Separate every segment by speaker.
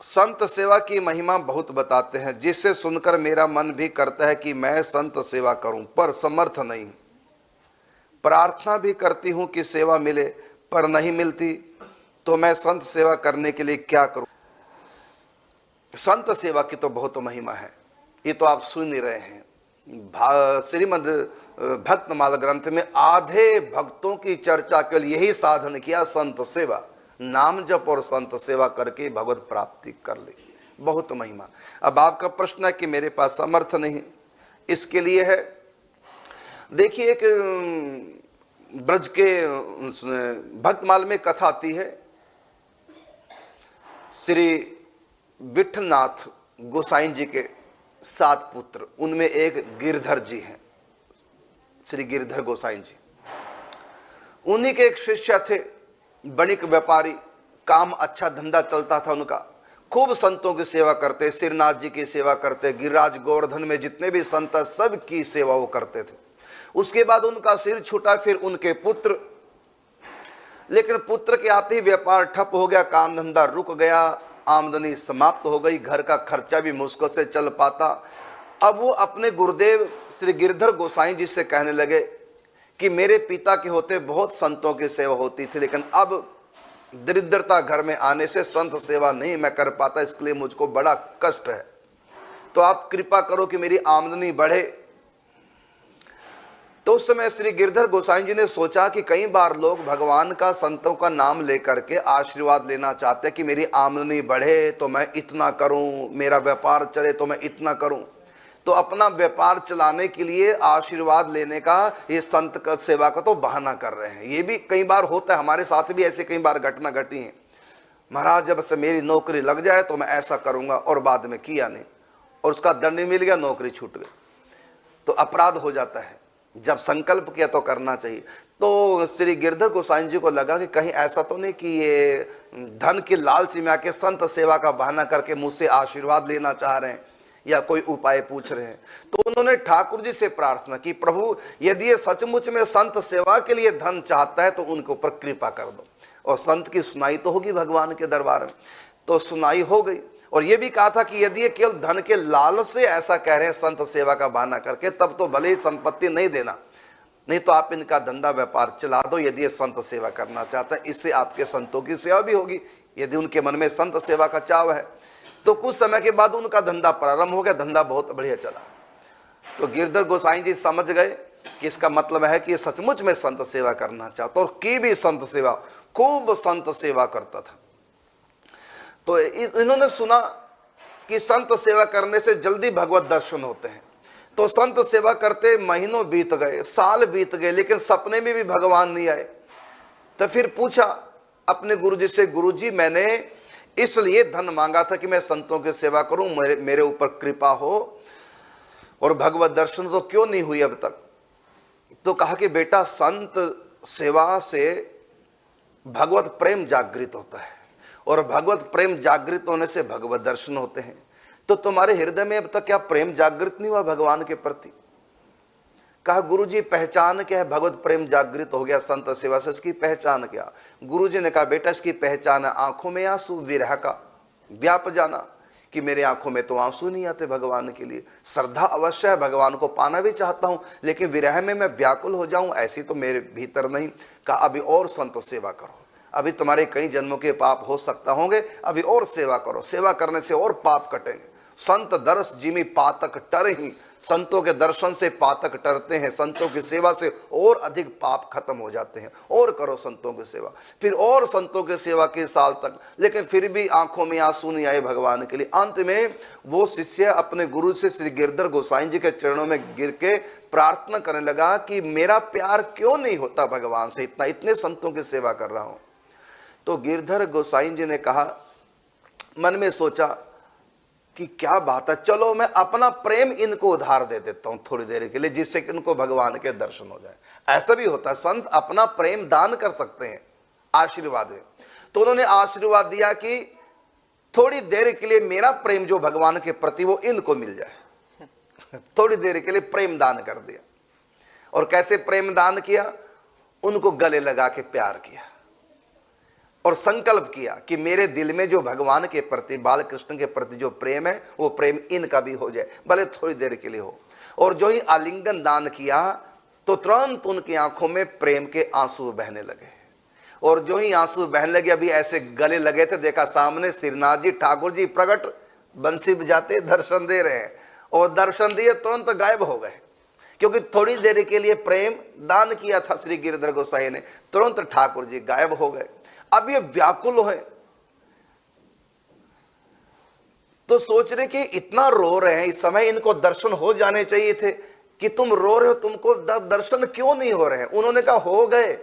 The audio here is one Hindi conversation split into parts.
Speaker 1: संत सेवा की महिमा बहुत बताते हैं, जिसे सुनकर मेरा मन भी करता है कि मैं संत सेवा करूं, पर समर्थ नहीं। प्रार्थना भी करती हूं कि सेवा मिले, पर नहीं मिलती, तो मैं संत सेवा करने के लिए क्या करूं। संत सेवा की तो बहुत महिमा है, ये तो आप सुन ही रहे हैं। श्रीमद् भक्तमाला ग्रंथ में आधे भक्तों की चर्चा के लिए यही साधन किया, संत सेवा। नाम जप और संत सेवा करके भगवत प्राप्ति कर ली, बहुत महिमा। अब आपका प्रश्न है कि मेरे पास समर्थ नहीं, इसके लिए है, देखिए एक ब्रज के भक्तमाल में कथा आती है। श्री विठलनाथ गोसाई जी के 7 पुत्र, उनमें एक गिरधर जी हैं, श्री गिरधर गोसाई जी। उन्हीं के एक शिष्य थे, बणिक व्यापारी, काम अच्छा धंधा चलता था उनका, खूब संतों की सेवा करते, सिरनाथ जी की सेवा करते, गिरिराज गोवर्धन में जितने भी संत सब की सेवा वो करते थे। उसके बाद उनका सिर छूटा, फिर उनके पुत्र, लेकिन पुत्र के आते ही व्यापार ठप हो गया, काम धंधा रुक गया, आमदनी समाप्त हो गई, घर का खर्चा भी मुश्किल से चल पाता। अब वो अपने गुरुदेव श्री गिरधर गोसाई जी से कहने लगे कि मेरे पिता के होते बहुत संतों की सेवा होती थी, लेकिन अब दरिद्रता घर में आने से संत सेवा नहीं मैं कर पाता, इसके लिए मुझको बड़ा कष्ट है, तो आप कृपा करो कि मेरी आमदनी बढ़े। तो उस समय श्री गिरधर गोसाई जी ने सोचा कि कई बार लोग भगवान का, संतों का नाम लेकर के आशीर्वाद लेना चाहते हैं कि मेरी आमदनी बढ़े तो मैं इतना करूं, मेरा व्यापार चले तो मैं इतना करूं। तो अपना व्यापार चलाने के लिए आशीर्वाद लेने का ये संत का सेवा का तो बहाना कर रहे हैं। ये भी कई बार होता है, हमारे साथ भी ऐसे कई बार घटना घटी है। महाराज जब से मेरी नौकरी लग जाए तो मैं ऐसा करूंगा, और बाद में किया नहीं, और उसका दंड मिल गया, नौकरी छूट गई, तो अपराध हो जाता है। जब संकल्प किया तो करना चाहिए। तो श्री गिरधर गोसाई जी को लगा कि कहीं ऐसा तो नहीं कि ये धन के लालच में आके संत सेवा का बहाना करके मुझसे आशीर्वाद लेना चाह रहे हैं या कोई उपाय पूछ रहे हैं। तो उन्होंने ठाकुर जी से प्रार्थना की, प्रभु यदि ये सचमुच में संत सेवा के लिए धन चाहता है तो उनके ऊपर कृपा कर दो। और संत की सुनाई तो होगी भगवान के दरबार में, तो सुनाई हो गई। और ये भी कहा था कि यदि ये केवल धन के लालच से ऐसा कह रहे हैं संत सेवा का बहाना करके, तब तो भले ही संपत्ति नहीं देना, नहीं तो आप इनका धंधा व्यापार चला दो। यदि ये संत सेवा करना चाहते हैं, इससे आपके संतों की सेवा भी होगी, यदि उनके मन में संत सेवा का चाव है। तो कुछ समय के बाद उनका धंधा प्रारंभ हो गया, धंधा बहुत बढ़िया चला। तो गिरधर गोसाई जी समझ गए कि इसका मतलब है कि ये सचमुच में संत सेवा करना चाहता, और की भी संत सेवा, खूब संत सेवा करता था। तो इन्होंने सुना कि संत सेवा करने से जल्दी भगवत दर्शन होते हैं। तो संत सेवा करते महीनों बीत गए, साल बीत गए, लेकिन सपने में भी भगवान नहीं आए। तो फिर पूछा अपने गुरुजी से, गुरुजी मैंने इसलिए धन मांगा था कि मैं संतों की सेवा करूं, मेरे ऊपर कृपा हो, और भगवत दर्शन तो क्यों नहीं हुई अब तक। तो कहा कि बेटा संत सेवा से भगवत प्रेम जागृत होता है, और भगवत प्रेम जागृत होने से भगवत दर्शन होते हैं। तो तुम्हारे हृदय में अब तक क्या प्रेम जागृत नहीं हुआ भगवान के प्रति। कहा गुरुजी पहचान क्या है, भगवत प्रेम जागृत हो गया संत सेवा से, इसकी पहचान क्या। गुरुजी ने कहा बेटा इसकी पहचान है आंखों में आंसू, विरह का व्याप जाना, कि मेरे आंखों में तो आंसू नहीं आते भगवान के लिए। श्रद्धा अवश्य है, भगवान को पाना भी चाहता हूं, लेकिन विरह में मैं व्याकुल हो जाऊं ऐसी तो मेरे भीतर नहीं। कहा अभी और संत सेवा करो, अभी तुम्हारे कई जन्मों के पाप हो सकता होंगे, अभी और सेवा करो, सेवा करने से और पाप कटेंगे। संत दर्श जिमी पातक टर ही, संतों के दर्शन से पातक टरते हैं, संतों की सेवा से और अधिक पाप खत्म हो जाते हैं। और करो संतों की सेवा, फिर और संतों की सेवा के साल तक, लेकिन फिर भी आंखों में आंसू नहीं आए भगवान के लिए। अंत में वो शिष्य अपने गुरु से श्री गिरधर गोसाई जी के चरणों में गिर के प्रार्थना करने लगा कि मेरा प्यार क्यों नहीं होता भगवान से, इतने संतों की सेवा कर रहा हूं। तो गिरधर गोसाई जी ने कहा, मन में सोचा कि क्या बात है, चलो मैं अपना प्रेम इनको उधार दे देता हूं थोड़ी देर के लिए, जिससे कि इनको भगवान के दर्शन हो जाए। ऐसा भी होता है, संत अपना प्रेम दान कर सकते हैं आशीर्वाद में। तो उन्होंने आशीर्वाद दिया कि थोड़ी देर के लिए मेरा प्रेम जो भगवान के प्रति वो इनको मिल जाए। थोड़ी देर के लिए प्रेम दान कर दिया। और कैसे प्रेम दान किया, उनको गले लगा के प्यार किया। और संकल्प किया कि मेरे दिल में जो भगवान के प्रति, बाल कृष्ण के प्रति जो प्रेम है, वो प्रेम इनका भी हो जाए, भले थोड़ी देर के लिए हो। और जो ही आलिंगन दान किया तो तुरंत उनकी आंखों में प्रेम के आंसू बहने लगे। और जो ही आंसू बहने लगे, अभी ऐसे गले लगे थे, देखा सामने श्रीनाथ जी ठाकुर जी प्रकट, बंसी बजाते दर्शन दे रहे हैं, और दर्शन दिए तुरंत गायब हो गए, क्योंकि थोड़ी देर के लिए प्रेम दान किया था श्री गिरधर गोसाई ने। तुरंत ठाकुर जी गायब हो गए। अब ये व्याकुल है, तो सोच रहे कि इतना रो रहे हैं, इस समय इनको दर्शन हो जाने चाहिए थे, कि तुम रो रहे हो, तुमको दर्शन क्यों नहीं हो रहे हैं? उन्होंने कहा हो गए।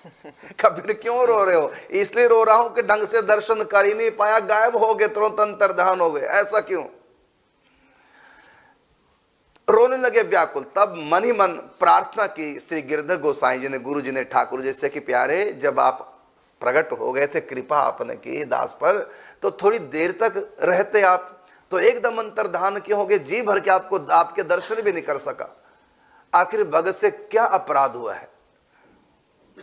Speaker 1: फिर क्यों रो रहे हो? इसलिए रो रहा हूं कि ढंग से दर्शन कर ही नहीं पाया, गायब हो गए, तुरंत अंतर्धान हो गए। ऐसा क्यों? रोने लगे व्याकुल। तब मन ही मन प्रार्थना की श्री गिरधर गोसाई जी ने, गुरु जी ने ठाकुर जी से कि प्यारे, जब आप प्रकट हो गए थे, कृपा आपने की दास पर, तो थोड़ी देर तक रहते आप, तो एकदम अंतर्धान क्यों हो गए? जी भर के आपको, आपके दर्शन भी नहीं कर सका। आखिर भगत से क्या अपराध हुआ है?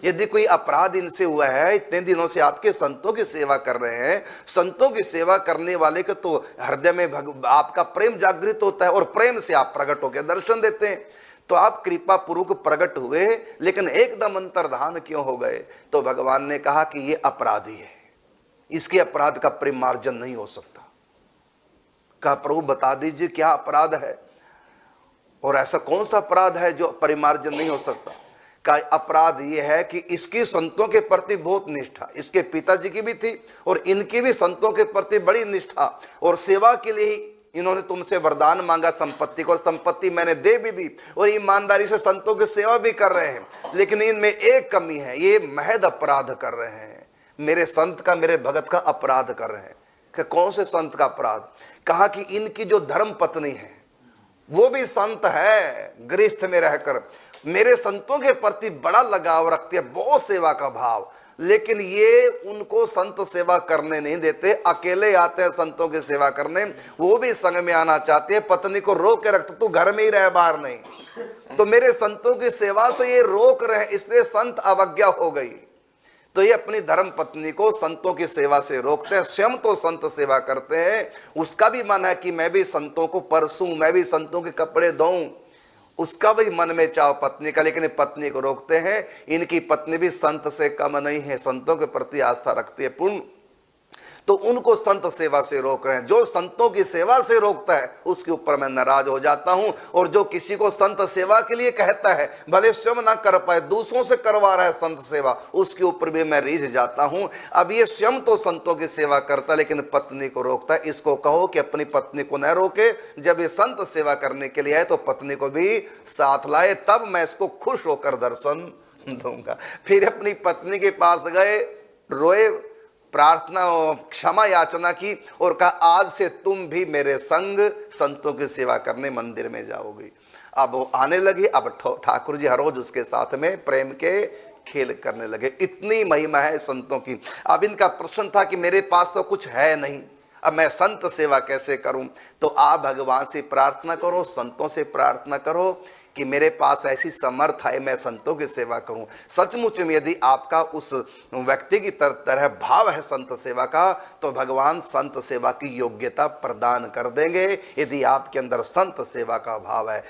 Speaker 1: यदि कोई अपराध इनसे हुआ है, इतने दिनों से आपके संतों की सेवा कर रहे हैं, संतों की सेवा करने वाले के तो हृदय में आपका प्रेम जागृत होता है, और प्रेम से आप प्रकट होकर दर्शन देते हैं, तो आप कृपा पूर्वक प्रकट हुए, लेकिन एकदम अंतर्धान क्यों हो गए? तो भगवान ने कहा कि ये अपराधी है, इसके अपराध का परिमार्जन नहीं हो सकता। कहा प्रभु बता दीजिए क्या अपराध है, और ऐसा कौन सा अपराध है जो परिमार्जन नहीं हो सकता? का अपराध यह है कि इसकी संतों के प्रति बहुत निष्ठा, इसके पिताजी की भी थी और इनकी भी संतों के प्रति बड़ी निष्ठा, और सेवा के लिए ही इन्होंने तुमसे वरदान मांगा संपत्ति को, और संपत्ति मैंने दे भी दी, और ईमानदारी से संतों की सेवा भी कर रहे हैं। लेकिन इनमें एक कमी है, ये महद अपराध कर रहे हैं, मेरे संत का, मेरे भगत का अपराध कर रहे हैं। कि कौन से संत का अपराध? कहा कि इनकी जो धर्म पत्नी है वो भी संत है, गृहस्थ में रहकर मेरे संतों के प्रति बड़ा लगाव रखती है, बहुत सेवा का भाव, लेकिन ये उनको संत सेवा करने नहीं देते। अकेले आते हैं संतों की सेवा करने, वो भी संग में आना चाहते हैं, पत्नी को रोक के रखते, तू घर में ही रह, बाहर नहीं। तो मेरे संतों की सेवा से ये रोक रहे, इसलिए संत अवज्ञा हो गई। तो ये अपनी धर्म पत्नी को संतों की सेवा से रोकते हैं, स्वयं तो संत सेवा करते हैं, उसका भी मन है कि मैं भी संतों को परसूं, मैं भी संतों के कपड़े धोऊं, उसका भी मन में चाव पत्नी का, लेकिन पत्नी को रोकते हैं। इनकी पत्नी भी संत से कम नहीं है, संतों के प्रति आस्था रखती है पूर्ण, तो उनको संत सेवा से रोक रहे हैं। जो संतों की सेवा से रोकता है उसके ऊपर मैं नाराज हो जाता हूं, और जो किसी को संत सेवा के लिए कहता है, भले स्वयं ना कर पाए, दूसरों से करवा रहा है संत सेवा, उसके ऊपर भी मैं रीझ जाता हूं। अब ये स्वयं तो संतों की सेवा करता है, लेकिन पत्नी को रोकता है। इसको कहो कि अपनी पत्नी को न रोके, जब ये संत सेवा करने के लिए आए तो पत्नी को भी साथ लाए, तब मैं इसको खुश होकर दर्शन दूंगा। फिर अपनी पत्नी के पास गए, रोए, प्रार्थना क्षमा याचना की, और कहा आज से तुम भी मेरे संग संतों की सेवा करने मंदिर में जाओगी। अब वो आने लगी, अब ठाकुर जी हर रोज उसके साथ में प्रेम के खेल करने लगे। इतनी महिमा है संतों की। अब इनका प्रश्न था कि मेरे पास तो कुछ है नहीं, अब मैं संत सेवा कैसे करूं? तो आप भगवान से प्रार्थना करो, संतों से प्रार्थना करो कि मेरे पास ऐसी समर्थ है, मैं संतों की सेवा करूं। सचमुच में यदि आपका उस व्यक्ति की तरह भाव है संत सेवा का, तो भगवान संत सेवा की योग्यता प्रदान कर देंगे। यदि आपके अंदर संत सेवा का भाव है,